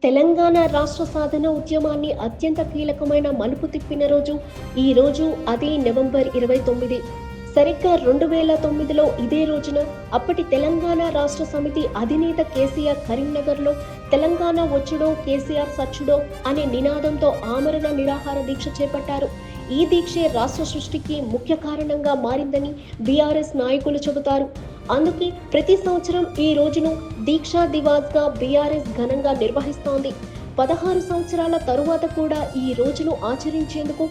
తెలంగాణ రాష్ట్ర సాధన ఉద్యమాన్ని అత్యంత కీలకమైన మలుపు తిప్పిన రోజు ఈ రోజు. అది నవంబర్ 29. సరిగ్గా 2009లో ఇదే రోజున అప్పటి తెలంగాణ రాష్ట్ర సమితి అధినేత కేసీఆర్ కరీంనగర్లో తెలంగాణ వచ్చుడో కేసీఆర్ సచ్చుడో అనే నినాదంతో ఆమరణ నిరాహార దీక్ష చేపట్టారు. ఈ దీక్షే రాష్ట్ర సృష్టికి ముఖ్య కారణంగా మారిందని బీఆర్ఎస్ నాయకులు చెబుతారు. అందుకే ప్రతి సంవత్సరం ఈ రోజును దీక్షా దివాస్గా బీఆర్ఎస్ ఘనంగా నిర్వహిస్తోంది. 16 సంవత్సరాల తరువాత కూడా ఈ రోజును ఆచరించేందుకు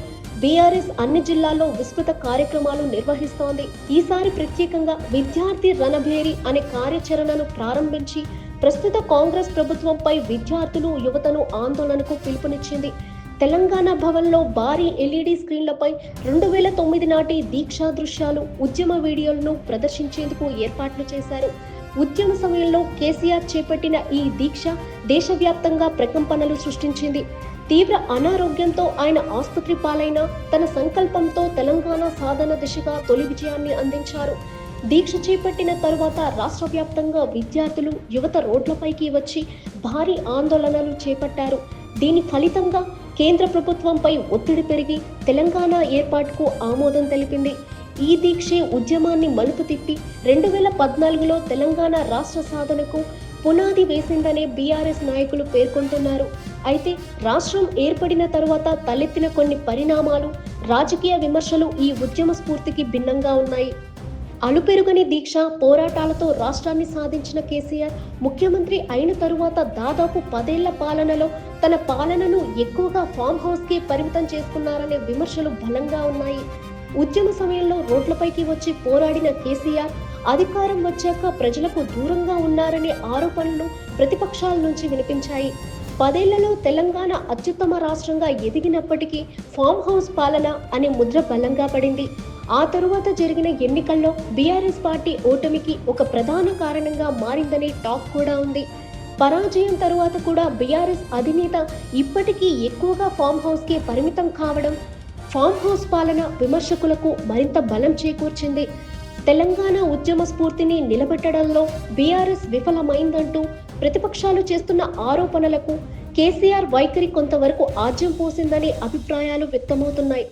బీఆర్ఎస్ అన్ని జిల్లాల్లో విస్తృత కార్యక్రమాలు నిర్వహిస్తోంది. ఈసారి ప్రత్యేకంగా విద్యార్థి రణభేరి అనే కార్యాచరణను ప్రారంభించి ప్రస్తుత కాంగ్రెస్ ప్రభుత్వంపై విద్యార్థులు యువతను ఆందోళనకు పిలుపునిచ్చింది. తెలంగాణ భవన్లో భారీ ఎల్ఈడి స్క్రీన్లపై 2009 నాటి దీక్షా దృశ్యాలు, ఉద్యమ వీడియోలను ప్రదర్శించేందుకు ఏర్పాట్లు చేశారు. ఉద్యమ సమయంలో కేసీఆర్ చేపట్టిన ఈ దీక్ష దేశవ్యాప్తంగా ప్రకంపనలు సృష్టించింది. తీవ్ర అనారోగ్యంతో ఆయన ఆసుపత్రి పాలైన తన సంకల్పంతో తెలంగాణ సాధన దిశగా తొలి విజయాన్ని అందించారు. దీక్ష చేపట్టిన తరువాత రాష్ట్ర వ్యాప్తంగా విద్యార్థులు, యువత రోడ్లపైకి వచ్చి భారీ ఆందోళనలు చేపట్టారు. దీని ఫలితంగా కేంద్ర ప్రభుత్వంపై ఒత్తిడి పెరిగి తెలంగాణ ఏర్పాటుకు ఆమోదం తెలిపింది. ఈ దీక్షే ఉద్యమాన్ని మలుపు తిప్పి 2014లో తెలంగాణ రాష్ట్ర సాధనకు పునాది వేసిందనే బీఆర్ఎస్ నాయకులు పేర్కొంటున్నారు. అయితే రాష్ట్రం ఏర్పడిన తరువాత తలెత్తిన కొన్ని పరిణామాలు, రాజకీయ విమర్శలు ఈ ఉద్యమ స్ఫూర్తికి భిన్నంగా ఉన్నాయి. అలుపెరుగని దీక్ష, పోరాటాలతో రాష్ట్రాన్ని సాధించిన కేసీఆర్ ముఖ్యమంత్రి అయిన తరువాత దాదాపు 10 ఏళ్ల పాలనలో తన పాలనను ఎక్కువగా ఫామ్ హౌస్కే పరిమితం చేసుకున్నారనే విమర్శలు బలంగా ఉన్నాయి. ఉద్యమ సమయంలో రోడ్లపైకి వచ్చి పోరాడిన కేసీఆర్ అధికారం వచ్చాక ప్రజలకు దూరంగా ఉన్నారనే ఆరోపణలు ప్రతిపక్షాల నుంచి వినిపించాయి. 10 ఏళ్లలో తెలంగాణ అత్యుత్తమ రాష్ట్రంగా ఎదిగినప్పటికీ ఫామ్ హౌస్ పాలన అనే ముద్ర బలంగా పడింది. ఆ తరువాత జరిగిన ఎన్నికల్లో బీఆర్ఎస్ పార్టీ ఓటమికి ఒక ప్రధాన కారణంగా మారిందనే టాక్ కూడా ఉంది. పరాజయం తరువాత కూడా బీఆర్ఎస్ అధినేత ఇప్పటికీ ఎక్కువగా ఫామ్ హౌస్కే పరిమితం కావడం ఫామ్ హౌస్ పాలన విమర్శకులకు మరింత బలం చేకూర్చింది. తెలంగాణ ఉద్యమ స్ఫూర్తిని నిలబెట్టడంలో బీఆర్ఎస్ విఫలమైందంటూ ప్రతిపక్షాలు చేస్తున్న ఆరోపణలకు కేసీఆర్ వైఖరి కొంతవరకు ఆజ్యం పోసిందనే అభిప్రాయాలు వ్యక్తమవుతున్నాయి.